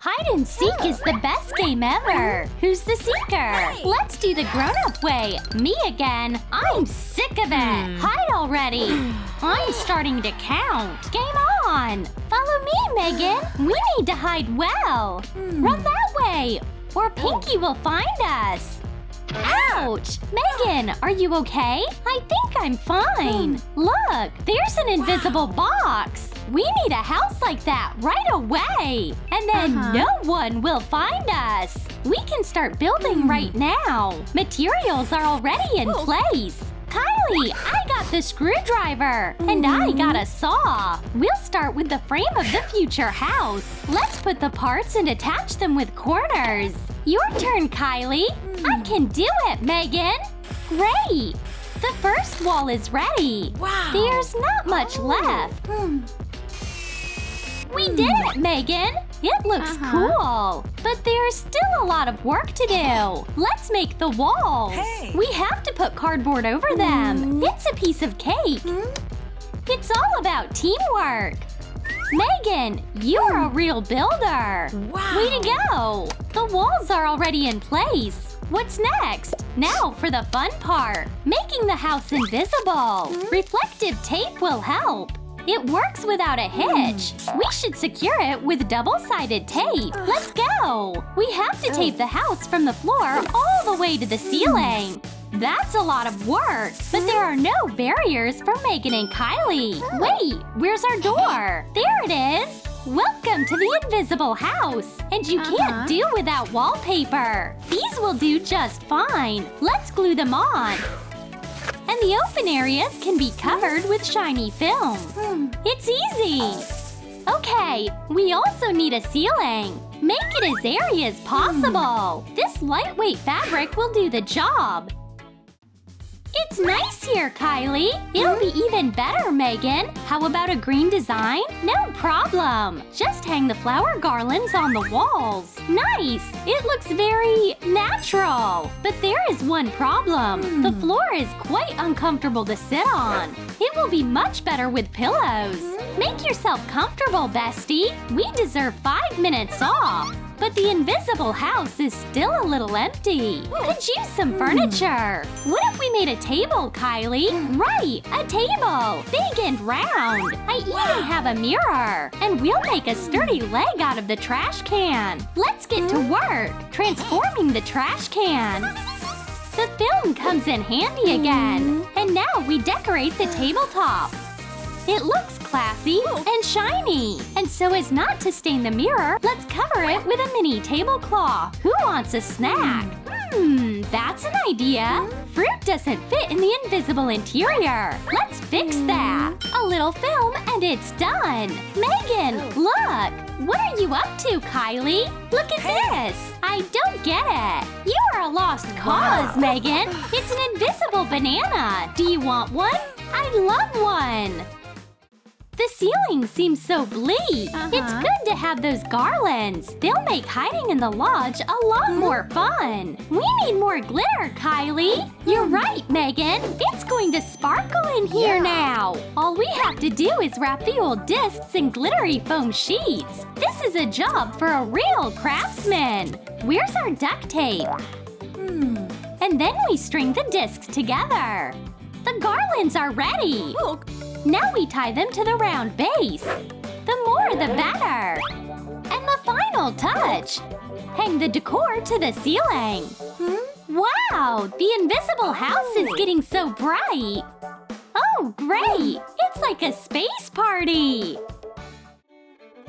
Hide and seek is the best game ever. Who's the seeker? Let's do the grown-up way. Me again. I'm sick of it. Hide already. I'm starting to count. Game on. Follow me, Megan. We need to hide well. Run that way, or Pinky will find us. Ouch! Megan, are you okay? I think I'm fine. Look, there's an invisible box. We need a house like that right away. And then no one will find us. We can start building right now. Materials are already in place. Kylie, I got the screwdriver. And I got a saw. We'll start with the frame of the future house. Let's put the parts and attach them with corners. Your turn, Kylie. I can do it, Megan. Great. The first wall is ready. Wow. There's not much left. We did it, Megan. It looks cool. But there's still a lot of work to do. Let's make the walls. Hey. We have to put cardboard over them. It's a piece of cake. It's all about teamwork. Megan, you're a real builder. Wow. Way to go. The walls are already in place. What's next? Now for the fun part. Making the house invisible. Reflective tape will help. It works without a hitch. We should secure it with double-sided tape. Let's go. We have to tape the house from the floor all the way to the ceiling. That's a lot of work, but there are no barriers for Megan and Kylie. Wait, where's our door? There it is. Welcome to the invisible house. And you can't do without wallpaper. These will do just fine. Let's glue them on. And the open areas can be covered with shiny film. It's easy. Okay, we also need a ceiling. Make it as airy as possible. This lightweight fabric will do the job. It's nice here, Kylie. It'll be even better, Megan. How about a green design? No problem. Just hang the flower garlands on the walls. Nice. It looks very natural. But there is one problem. The floor is quite uncomfortable to sit on. It will be much better with pillows. Make yourself comfortable, bestie. We deserve 5 minutes off. But the invisible house is still a little empty. Could use some furniture. What if we made a table, Kylie? Right, a table. Big and round. I even have a mirror. And we'll make a sturdy leg out of the trash can. Let's get to work, transforming the trash can. The film comes in handy again. And now we decorate the tabletop. It looks classy and shiny. And so as not to stain the mirror, let's cover it with a mini tablecloth. Who wants a snack? That's an idea. Fruit doesn't fit in the invisible interior. Let's fix that. A little film and it's done. Megan, look. What are you up to, Kylie? Look at this. I don't get it. You are a lost cause, Megan. It's an invisible banana. Do you want one? I'd love one. The ceiling seems so bleak. It's good to have those garlands. They'll make hiding in the lodge a lot more fun. We need more glitter, Kylie. You're right, Megan. It's going to sparkle in here now. All we have to do is wrap the old discs in glittery foam sheets. This is a job for a real craftsman. Where's our duct tape? And then we string the discs together. The garlands are ready. Now we tie them to the round base. The more the better. And the final touch. Hang the decor to the ceiling. Wow, the invisible house is getting so bright. Oh, great. It's like a space party.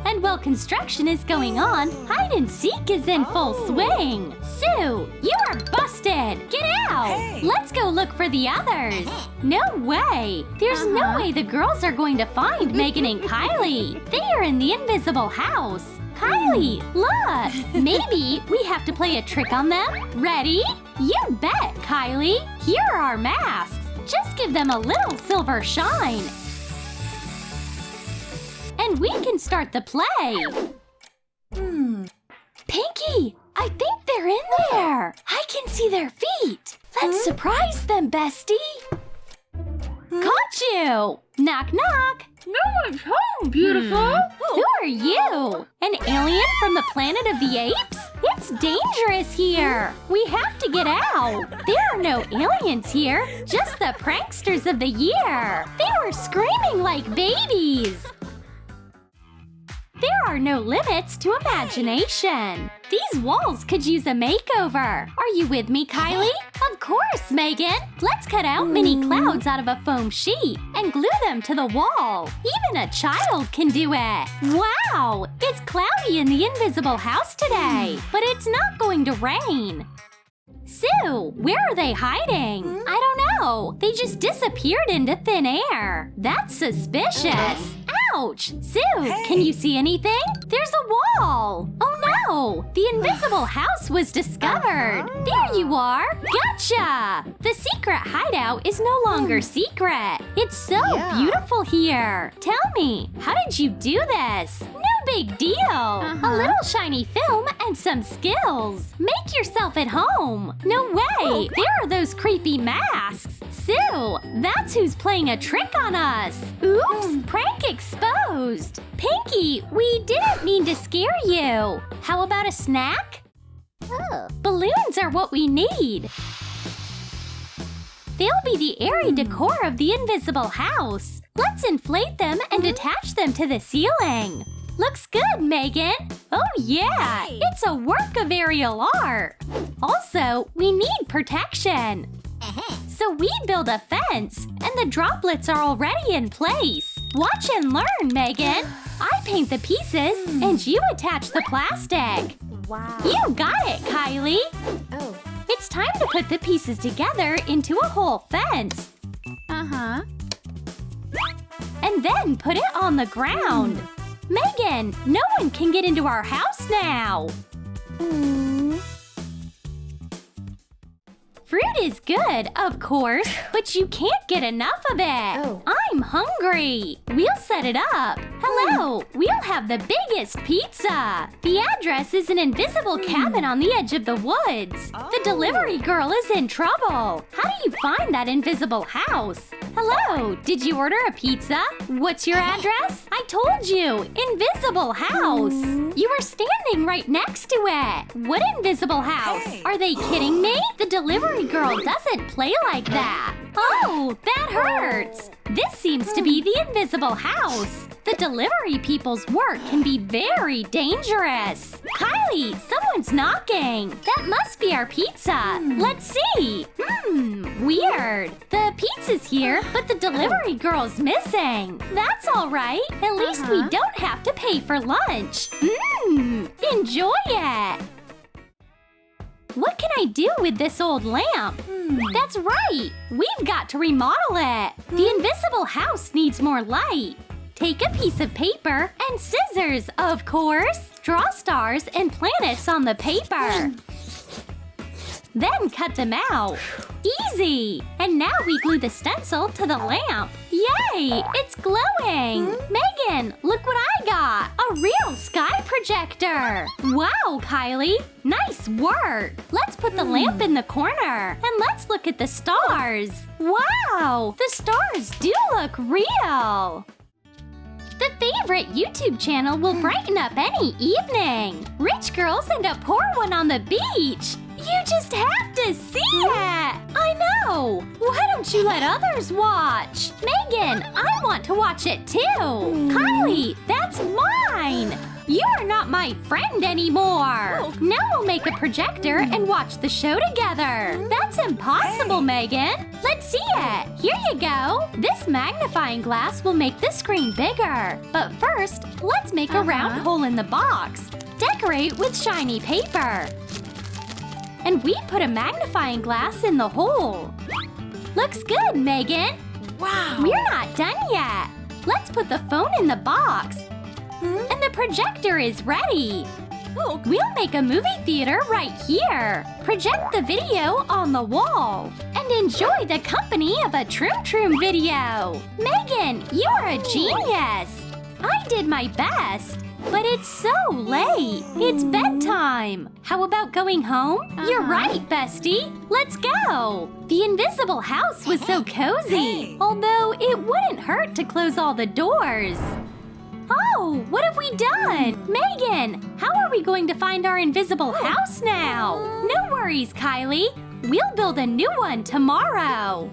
And while construction is going on, hide and seek is in full swing. Sue, you are busted. Get out. Hey. Let's go look for the others. No way. There's no way the girls are going to find Megan and Kylie. They are in the invisible house. Kylie, look. Maybe we have to play a trick on them. Ready? You bet, Kylie. Here are our masks. Just give them a little silver shine. And we can start the play. Pinky, I think they're in there. I can see their feet. Let's surprise them, bestie. Caught you. Knock, knock. No one's home, beautiful. Who are you? An alien from the planet of the apes? It's dangerous here. We have to get out. There are no aliens here, just the pranksters of the year. They were screaming like babies. There are no limits to imagination. These walls could use a makeover. Are you with me, Kylie? Of course, Megan. Let's cut out mini clouds out of a foam sheet and glue them to the wall. Even a child can do it. Wow! It's cloudy in the invisible house today, but it's not going to rain. Sue, where are they hiding? I don't know. They just disappeared into thin air. That's suspicious. Ouch! Sue, can you see anything? There's a wall! Oh no! The invisible house was discovered! There you are! Gotcha! The secret hideout is no longer secret. It's so beautiful here. Tell me, how did you do this? No big deal. A little shiny film and some skills. Make yourself at home. No way! There are those creepy masks. Sue, that's who's playing a trick on us. Oops, prank exposed. Pinky, we didn't mean to scare you. How about a snack? Balloons are what we need. They'll be the airy decor of the invisible house. Let's inflate them and attach them to the ceiling. Looks good, Megan. Oh yeah, it's a work of aerial art. Also, we need protection. So we build a fence, and the droplets are already in place. Watch and learn, Megan. I paint the pieces, and you attach the plastic. Wow. You got it, Kylie. Oh. It's time to put the pieces together into a whole fence. Uh-huh. And then put it on the ground. Megan, no one can get into our house now. Fruit is good, of course, but you can't get enough of it. Oh. I'm hungry. We'll set it up. Hello, we'll have the biggest pizza. The address is an invisible cabin on the edge of the woods. The delivery girl is in trouble. How do you find that invisible house? Hello, did you order a pizza? What's your address? I told you, invisible house. You were standing right next to it. What invisible house? Are they kidding me? The delivery girl doesn't play like that. Oh, that hurts. This seems to be the invisible house. The delivery people's work can be very dangerous. Kylie, someone's knocking. That must be our pizza. Let's see. Weird. The pizza's here, but the delivery girl's missing. That's all right. At least we don't have to pay for lunch. Enjoy it. What can I do with this old lamp? That's right! We've got to remodel it! The invisible house needs more light. Take a piece of paper and scissors, of course. Draw stars and planets on the paper. Then cut them out. Easy! And now we glue the stencil to the lamp. Yay! It's glowing! Megan, look what I got! A real sky projector! Wow, Kylie! Nice work! Let's put the lamp in the corner and let's look at the stars. Wow! The stars do look real! The favorite YouTube channel will brighten up any evening. Rich girls and a poor one on the beach. You just have to see it! I know! Why don't you let others watch? Megan, I want to watch it too! Kylie, that's mine! You are not my friend anymore! Now we'll make a projector and watch the show together! That's impossible, Megan! Let's see it! Here you go! This magnifying glass will make the screen bigger. But first, let's make a round hole in the box. Decorate with shiny paper. And we put a magnifying glass in the hole. Looks good, Megan. Wow. We're not done yet. Let's put the phone in the box. And the projector is ready. We'll make a movie theater right here. Project the video on the wall. And enjoy the company of a Troom Troom video. Megan, you are a genius. I did my best. But it's so late. It's bedtime. time. How about going home? You're right, bestie. Let's go. The invisible house was so cozy. Although it wouldn't hurt to close all the doors. Oh, what have we done? Megan, how are we going to find our invisible house now? No worries, Kylie. We'll build a new one tomorrow.